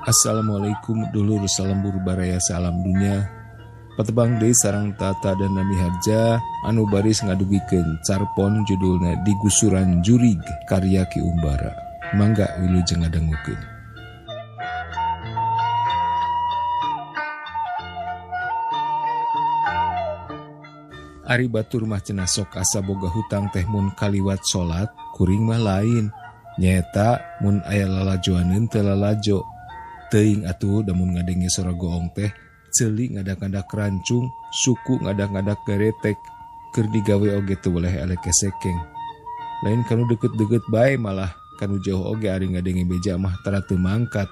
Assalamualaikum dulur salam burbaraya salam dunia. Patebang deui sareng Tata dan Nami Harja anu baris ngadugikeun carpon judulna Digusuran Jurig karya Ki Umbara. Mangga wilujeng ngadangukeun. Ari batur mah cenah sok asa boga hutang teh mun kaliwat salat kuring mah lain. Nyaeta mun aya lalajoaneun teu lalajo. Teuing atuh damun ngadenge sora goong teh ceuli ngadak-ngadak rancung, suku ngadak-ngadak garetek, keur digawe oge teu boleh eleke sekeng. Lain kanu deukeut-deukeut bae malah kanu jauh oge ari ngadenge beja mah tara teu mangkat.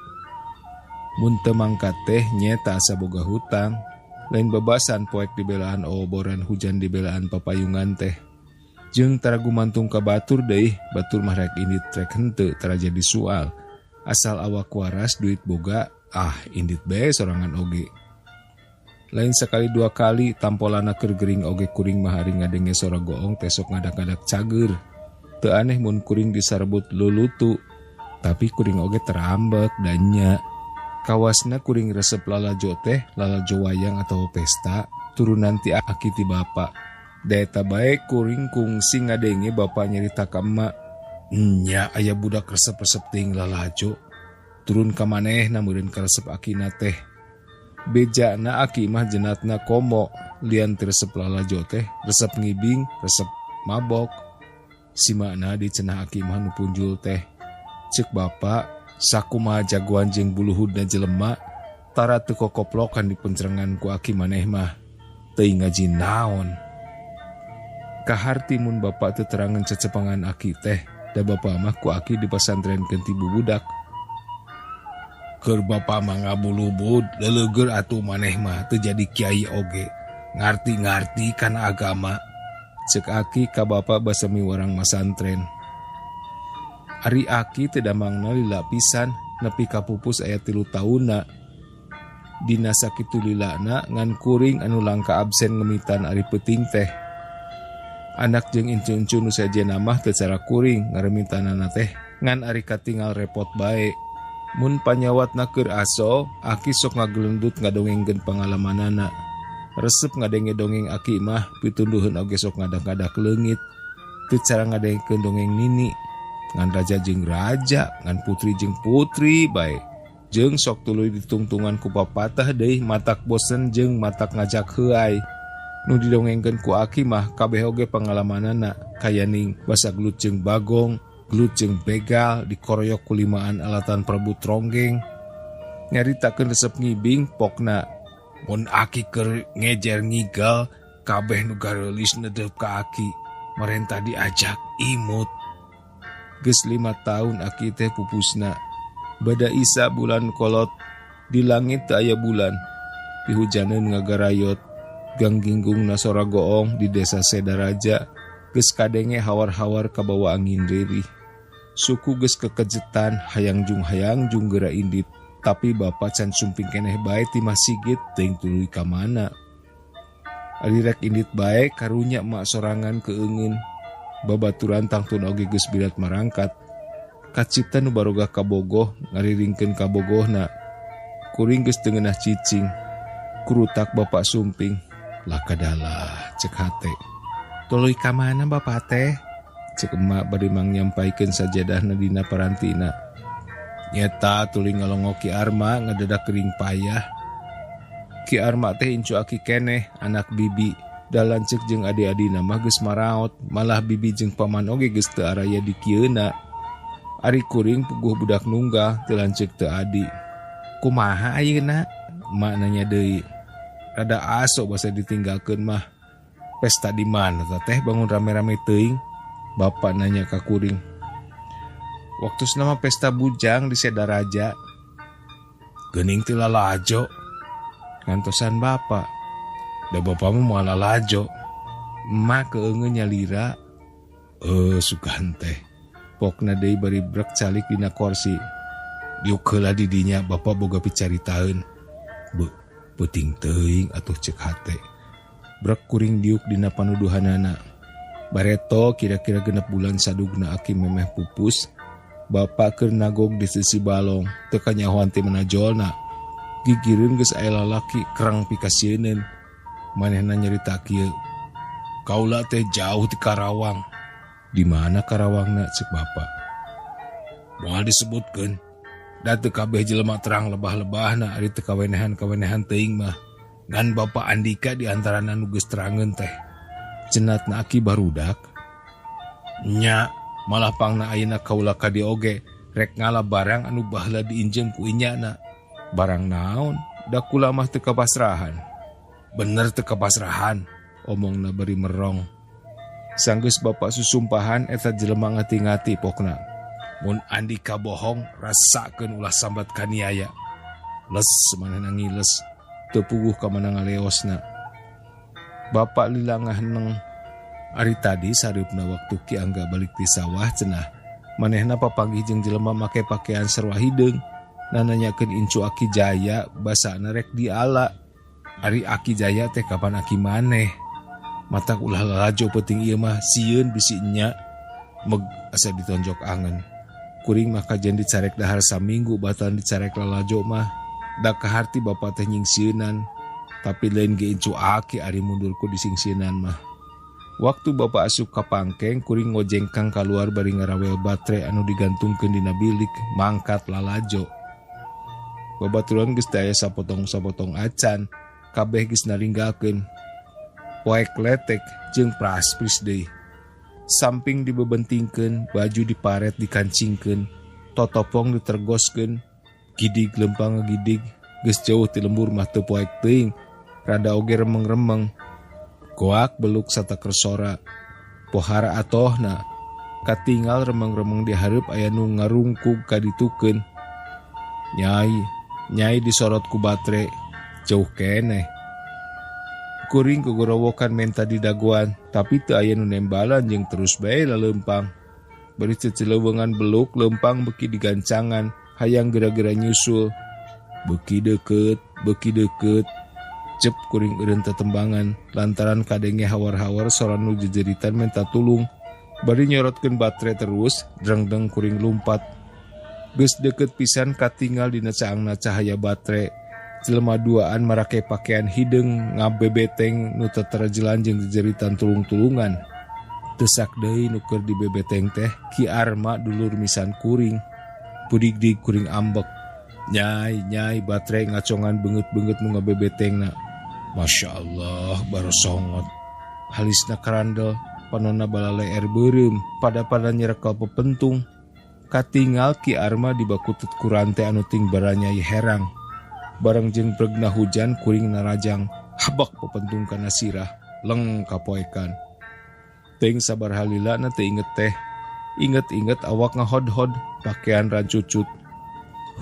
Mun teu mangkat teh nyaeta asa boga hutang. Lain babasan poek dibelaan oboran hujan dibelaan papayungan teh. Jeung tara gumantung ka batur deui, batur mah rek indit rek henteu tara jadi soal. Asal awak waras duit boga, indit bae sorangan oge. Lain sekali dua kali tampolana keur gering oge kuring mah ari ngadenge sora goong teh sok ngadak-ngadak cager. Teu aneh mun kuring disarebut lulutu, tapi kuring oge terambek dan nya. Kawasna kuring resep lalajo teh, lalajo wayang atau pesta, turunan ti aki ti bapa. Daeta bae kuring kungsi ngadenge bapa nyarita ka emak. Nya aya budak resep-resep ting lalajo. Turun ka manehna meureun ka resep akina teh. Bejana aki mah jenatna komo, lian ti resep lalajo teh, resep ngibing, resep mabok. Simana di cenah aki mah nu punjul teh. Ceuk bapa, sakumaha jagoan jeung buluhudna jelema, tara teu kokoplokan di pencerengan ku aki maneh mah. Teuing ngaji naon. Kaharti mun bapa teu terangan cecepangan aki teh. Da bapa mah ku aki di pasantrenkeun ti bubudak. Keur bapa mah ngabulubud, leuleugeur atuh maneh mah teu jadi kiai oge. Ngarti-ngarti kana agama. Ceuk aki ka bapa basa miwarang masantren. Ari aki teu damangna lila pisan, nepi ka pupus aya 3 taunna. Dina sakitu lilana ngan kuring anu langka absen ngemitan ari peuting teh. Anak jeung incu-incu nu sajena mah teu cara kuring ngaremitanana teh ngan ari katingal repot bae. Mun panyawatna keur aso, aki sok ngagelendut ngadongengkeun pangalamanana. Resep ngadenge dongeng aki mah pitunduheun oge sok ngadak-ngadak leungit. Teu cara ngadengkeun dongeng nini ngan raja jeung raja, ngan putri jeung putri bae. Jeung sok tuluy ditungtungan ku papatah deui matak bosen jeung matak ngajak heuai. Nu didongengkeun ku aki mah kabeh oge pangalamanana, kayaning basa gelut jeung bagong, gelut jeung begal, dikoroyok kulimaan alatan perebut ronggeng. Nyaritakeun resep ngibing pokna mun aki keur ngejer ngigal, kabeh nu gareulis nedeup ka aki, marentah diajak imut. Geus 5 taun aki teh pupusna. Bada Isa bulan kolot, di langit teu aya bulan, dihujaneun ngagarayot. Gangginggung nasora goong di desa Sedaraja, geus kadenge hawar-hawar kabawa angin riri. Suku geus kekejetan hayang jung geura indit, tapi bapa can sumping keneh bae ti Mah Sigit teuing tuluy ka mana. Ari rek indit bae karunya mak sorangan keungeun. Babaturan tangtun oge geus bilat marangkat. Kacipta nu barogah kabogoh ngariringkeun kabogohna. Kuring geus teu ngeunah cicing. Kurutak bapa sumping. Lah kadalah cek hate. Tuluy ka mana bapa teh? Cek emak bari mang nyampaikeun sajadahna dina parantina. Nyata tuluy ngalongo Ki Arma ngadadak gering payah. Ki Arma teh incu aki keneh anak bibi. Da lanceuk jeung adi-adina mah geus maraot, malah bibi jeung paman oge geus teu araya di kieuna. Ari kuring puguh budak nunggal teu lanceuk teu adi. Kumaha ayeuna? Emak nanya deui. Rada aso basa ditinggalkeun mah. Pesta di mana teh bangun rame-rame teuing? Bapa nanya ka kuring. Waktusna mah pesta bujang di Sedaraja. Geuning teu lalajo. Ngantosan bapa. Da bapa mah moal lalajo. Emak keungeun nyalira. Sugan teh. Pokna deui bari brek calik dina kursi. Diuk heula di dinya bapa boga picaritaeun. Puting teuing atuh ceuk hate. Brek kuring diuk dina panuduhanana. Bareto kira-kira 6 bulan sadugna aki memeh pupus. Bapak keur nagog di sisi balong teu kanyahoan teh menajolna. Gigireun geus aya lalaki kerang pikasieun. Manehna nyarita kieu. Kaula teh jauh ti Karawang. Di mana Karawangna cek bapak? Moal disebutkeun. Da teu kabeh jelema terang lebah-lebahna ari teu kawenehan teuing mah. Ngan bapak Andika di antarana nu geus terangeun teh. Cenatna aki barudak. Nya, malah pangna ayeuna kaula ka dieu oge rek ngala barang anu baheula diinjem ku inyana. Barang naon? Da kula mah teu kapasrahan. Bener teu kapasrahan, omongna bari merong. Sanggeus bapak susumpahan eta jelema ngati-ngati pokna. Mun Andika bohong, rasakeun ulah sambat kaniaya. Les manehna ngiles, teu puguh ka mana ngaleosna. Bapak lila ngaheneng. Ari tadi sareupna waktu Ki Angga balik ti sawah cenah. Manehna papanggih jeung jelema make pakaian sarua hideung. Nananyakeun incu Aki Jaya, basana rek diala. Ari Aki Jaya teh kapan Aki maneh? Matak ulah lalajo penting ieu mah sieun bisi nya. Meg asa ditonjok angen. Kuring mah kajen dicarek dahar saminggu batan dicarek lalajo mah. Da kaharti bapak teh nyingsieunan. Tapi lain ge incu Aki ari mundurku disingsieunnan mah. Waktu bapak asup ka pangkeng, kuring ngojengkang kaluar bari ngarawel baterai anu digantungkeun dina bilik mangkat lalajo. Babaturan geus daya sapotong-sapotong acan, kabeh geus naringgalkeun. Poek letek jeung praspris deui. Samping dibebentingkeun, baju diparet dikancingkeun, totopong ditergoskeun, gidig lempang ngegidig, geus jauh ti lembur mah teu poek teuing, rada oge remeng-remeng. Goak beluk satakeur sora, pohara atohna, katinggal remeng-remeng di hareup aya nu ngarungkug kaditukeun. Nyai disorot ku batre, jauh keneh. Kuring kegorowokan menta di dagoan, tapi teu aya nu nembalan jeung terus bae laleumpang. Bari cecelewengan beluk leumpang beuki digancangan, hayang geura-geura nyusul. Beuki deukeut, cep kuring eureun tetembangan, lantaran kadenge hawar-hawar sora nu jejeritan menta tulung. Bari nyorotkeun batre terus, dreng-dreng kuring lumpat. Geus deukeut pisan katinggal dina caangna cahaya batre. Jelema duaan marake pakaian hideung ngabebeteng nu teterejelan jeung jejeritan tulung-tulungan. Teusak deui nu keur dibebeteng teh Ki Arma dulur misan kuring. Pudigdig kuring ambek. Nyai batre ngacongan beungeut-beungeut nu ngabebetengna. Masya Allah barosongot. Halisna karandel, panonna balaleer beureum, pada nyerekal pepentung. Katinggal Ki Arma dibakutut ku rante anu ting baranyai herang. Bareng jeung pregna hujan kuring narajang, habak pepentung kana sirah, leng kapoekan. Teuing sabar halilana teu inget teh. Inget-inget awak ngahod-hod, pakaian rancucut.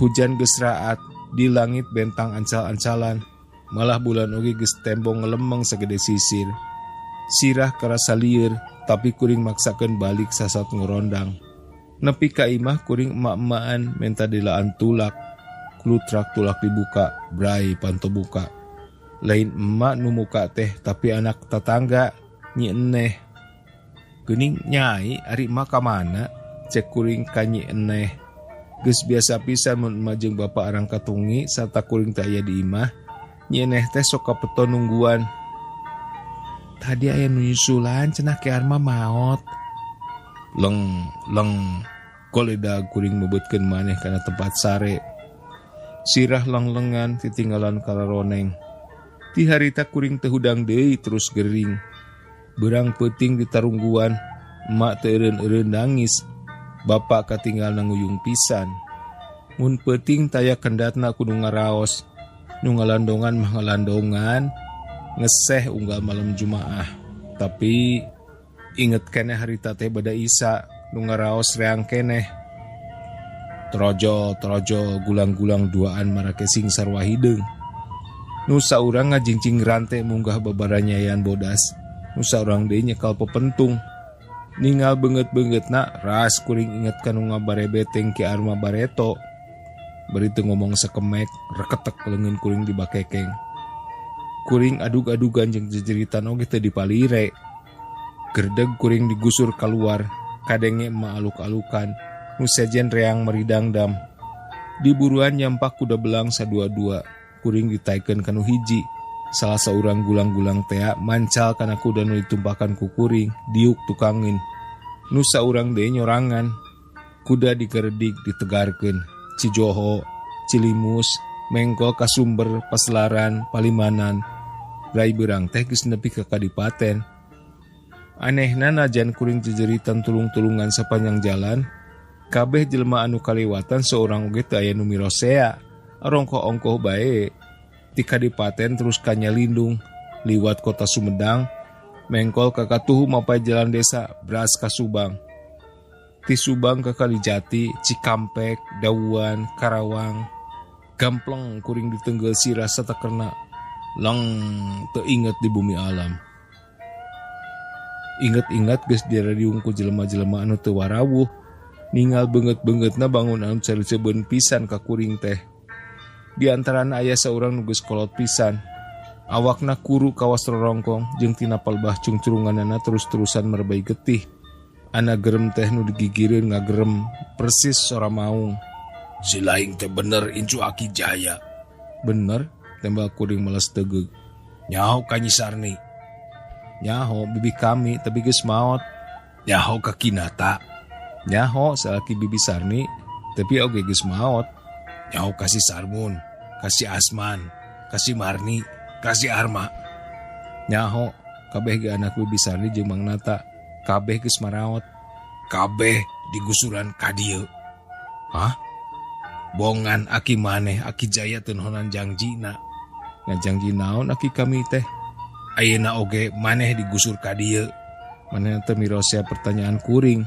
Hujan geus raat, di langit bentang ancal-ancalan. Malah bulan oge geus tembong ngelemeng sagede sisir. Sirah karasa lieur, tapi kuring maksakeun balik sasat ngorondang. Nepi ka imah kuring emak-emakan menta dilaan tulak. Klutrak tulak dibuka, brai panto buka. Lain emak nu muka teh, tapi anak tetangga, nyi eneh. Geuning nyai, ari emak ka mana? Cek kuring ka nyi eneh. Geus biasa pisan mun emak jeung bapak arang katungi, sarta kuring teh aya di imah. Nyi eneh teh sok kapeton nungguan. Tadi aya nu nyusulan cenah Ki Arma maot. Leng, koledag kuring mebeutkeun maneh kana tempat sare. Sirah lenglengan titinggalan kalaroneng. Ti harita kuring teu hudang deui terus gering. Beurang peuting di tarungguan, emak teu eureun-eureun nangis. Bapak katinggal nanguyung pisan. Mun peuting taya kendatna kudu ngaraos. Nu ngalandongan mah ngalandongan, ngeseh unggal malam Jumaah. Tapi inget keneh harita teh bada Isa, nu ngaraos reang keneh. Trojo gulang-gulang duaan marake sing sarua hideung. Nu saurang ngajingcing rante munggah babaranyayan bodas. Nu saurang deui nyekal pepentung. Ningal beungeut-beungeutna ras kuring inget kanu ngabarebeteng Ki Arma bareto. Bari teu ngomong sakemek, reketek leungeun kuring dibakekeng. Kuring adug-adugan jeung jejeritan oge teu dipalire. Gerdeg kuring digusur keluar, kadenge emak aluk-alukan. nu sejen reang meridangdam. Di buruan nyampak kuda belang sadua-dua, kuring ditaikeun kanu hiji. Salah seorang gulang-gulang tea mancal kana kuda nu ditumpakan ku kuring, diuk tukangin. Nu saurang deui nyorangan. Kuda dikeredik ditegarkeun, Cijoho, Cilimus, Mengko Kasumber, Paselaran, Palimanan. Rai beurang teh geus nepi ka kadipaten. Anehna najan kuring jejeritan tulung-tulungan sepanjang jalan, kabeh jelema anu kaliwatan seorang oge teu aya nu mirosea, arongko-ongkoh bae. Ti kadipaten terus ka Nyalindung, liwat kota Sumedang, mengkol ka Katuhu mapai jalan desa beras ka Subang. Ti Subang ka Kalijati, Cikampek, Dawuan, Karawang, Gampleng kuring ditenggel sirah satakena lang teu inget di bumi alam. Ingat-ingat geus diradiung ku jelema-jelema anu teu warawuh, ningal beungeut-beungeutna bangun anu careucebeun pisan ka kuring teh. Di antarana aya saurang nu geus kolot pisan. Awakna kuru kawas rorongkong jeung tina palbah cungcurunganana terus-terusan merebay getih. Ana gerem teh nu digigireun ngagerem persis sora maung. Si laing teh bener incu Aki Jaya. Bener, tembak kuring meles tegeug. Nyaho ka Nyi Sarni. Nyaho bibi kami tapi geus maot. Nyaho ka Kinata. Nyaho salaki bibi Sarni tapi oge geus maot. Nyaho ka si Sarmun, ka si Asman, ka si Marni, ka si Arma. Nyaho kabeh ge anak bibi Sarni jeung Mang Nata, kabeh geus maraot. Kabeh digusuran ka dieu. Hah? Bongan Aki maneh Aki Jaya teu nohonan jangjina. Ngajangji naon aki kami teh? Ayeuna oge maneh digusur ka dieu. Manehna teu mirosea pertanyaan kuring.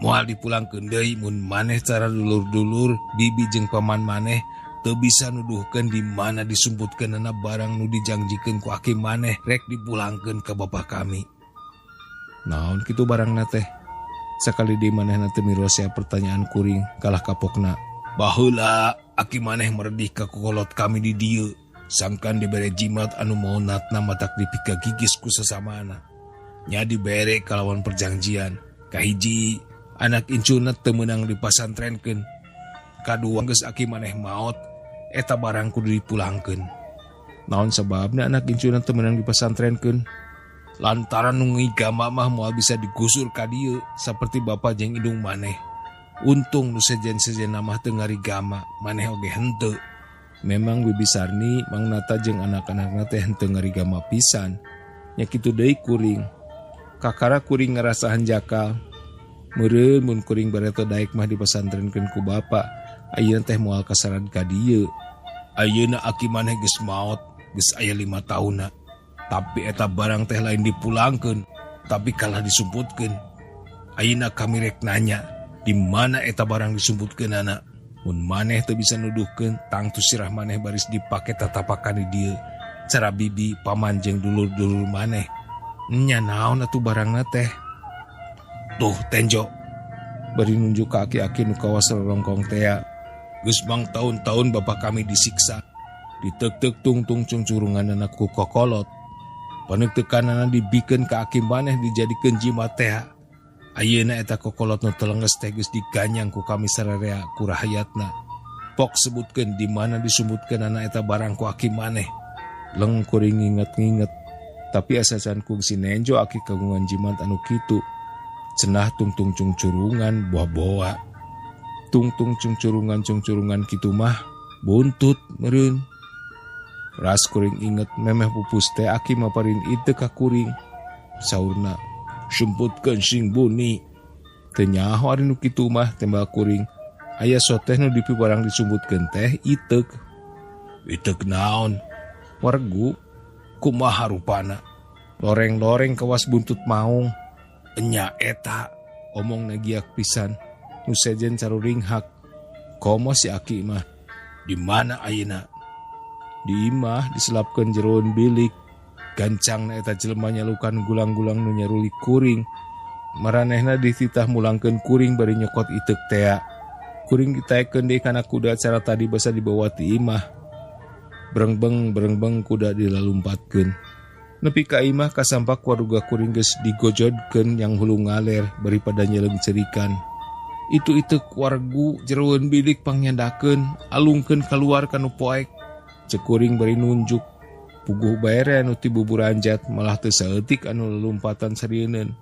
Moal dipulangkeun deui mun maneh cara dulur-dulur bibi jeung paman maneh teu bisa nuduhkeun di mana disumputkeunna barang nu dijangjikeun ku Aki maneh rek dipulangkeun ka bapa kami. Naon kitu barangna teh? Sakali di manehna teu mirosea pertanyaan kuring kalah kapokna. Baheula Aki maneh meredih ka kokolot kami di dieu, sangkan dibere jimat anu maunatna matak dipika gigis ku sasamana. Nya dibere kalawan perjanjian, kahiji anak incuna teu meunang dipasantrenkeun, kadua geus Aki maneh maot, eta barang kudu dipulangkeun. Naon sababna anak incuna teu meunang dipasantrenkeun? Lantaran nu ngigama mah moal bisa digusur ka dieu saperti bapa jeung indung maneh. Untung nu sejen-sejen mah teu ngarigama, maneh oge henteu. Memang bibi Sarni, Mang Nata jeung anak-anakna teh henteu ngarigama pisan. Nya kitu deui kuring. Kakara kuring ngarasa hanjakal. Meureun mun kuring bareta daek mah dipasantrenkeun ku bapa, ayeuna teh moal kasaran ka dieu. Ayeuna Aki maneh geus maot, geus aya 5 tahunna. Tapi eta barang teh lain dipulangkeun, tapi kalah disumputkeun. Ayeuna kami rek nanya, di mana eta barang disumputkeun anak? Mun maneh teu bisa nuduhkeun, tangtu sirah maneh baris dipake tatapakan di dieu. Cara bibi, paman jeung dulur-dulur maneh. Nya naon atuh barangna teh? Tuh Tenjo, bari nunjuk ka aki-aki nu kawas rorongkong tea. Geus mang tahun-tahun bapa kami disiksa, diteuk-teuk tungtung cungcurunganna ku kokolot. Paneuktekanana dibikeun ka Aki maneh dijadikeun jimat tea. Ayeuna eta kokolot nu telengges teh geus diganyang ku kami sararea ku rahayatna. Pok sebutkeun di mana disumputkeunana eta barang ku Aki maneh. Leng kuring nginget-nginget, tapi asasan ku si Nenjo Aki kagungan jimat anu kitu. Cenah tungtung cungcurungan boa-boa. Tungtung cungcurungan kitu mah buntut meureun. Ras kuring inget memeh pupus teh Aki maparin itu ka kuring. Saurna, sumputkeun sing buni. Teu nyaho ari nu kitu mah tembak kuring. Aya soteh nu dipi barang disumputkeun teh iteuk. Iteuk naon? Wargu. Kumaha rupana? Loreng-loreng kawas buntut maung. Enya eta, omong nagiak pisan. Nu sejen caruring hak. Komo si Aki mah. Di mana ayeuna? Di imah diselapkeun jeroan bilik. Gancangna eta jelema nyalukan gulang-gulang nu nyaruli kuring. Maranehna dititah mulangkeun kuring bari nyokot iteuk tea. Kuring ditaekeun deui kana kuda cara tadi basa dibawa ti imah. Berengbeng kuda dilalumpatkeun. Nepi ka imah kasampak waruga kuring geus digojodkeun yang hulu ngaler bari pada nyeleung cerikan. Itu keluargu jeroan bilik pangyandakeun, alungkeun keluar kanu poek. Cekuring bari nunjuk. Puguh bayare anu ti buburanjat malah teu saeutik anu lelumpatan sarieun.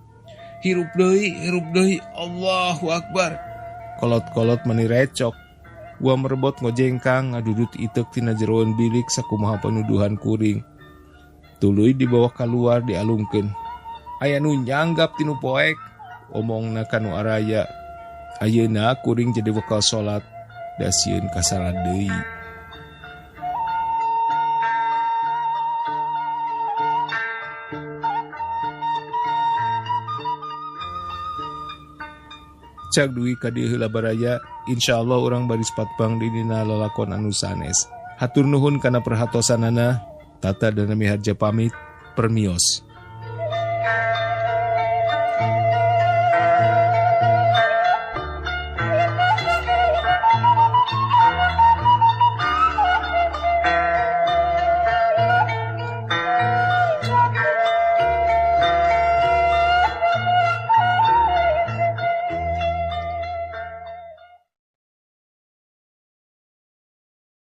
Hirup deui, Allahu Akbar. Kolot-kolot meni recok. Gua merebot ngojengkang ngadudut itek tina jeroan bilik sakumaha penuduhan kuring. Tuluy dibawa keluar dialungkeun. Aya nu nyanggap tinu poek, omongna kanu araya. Ayeuna kuring jadi bekal salat, da sieun kasala deui. Cak duwi ka dieu heula baraya, insyaallah urang bari patbang di dina lalakon anu sanes. Hatur nuhun kana perhatosanana. Tata dan Miharja pamit, permios.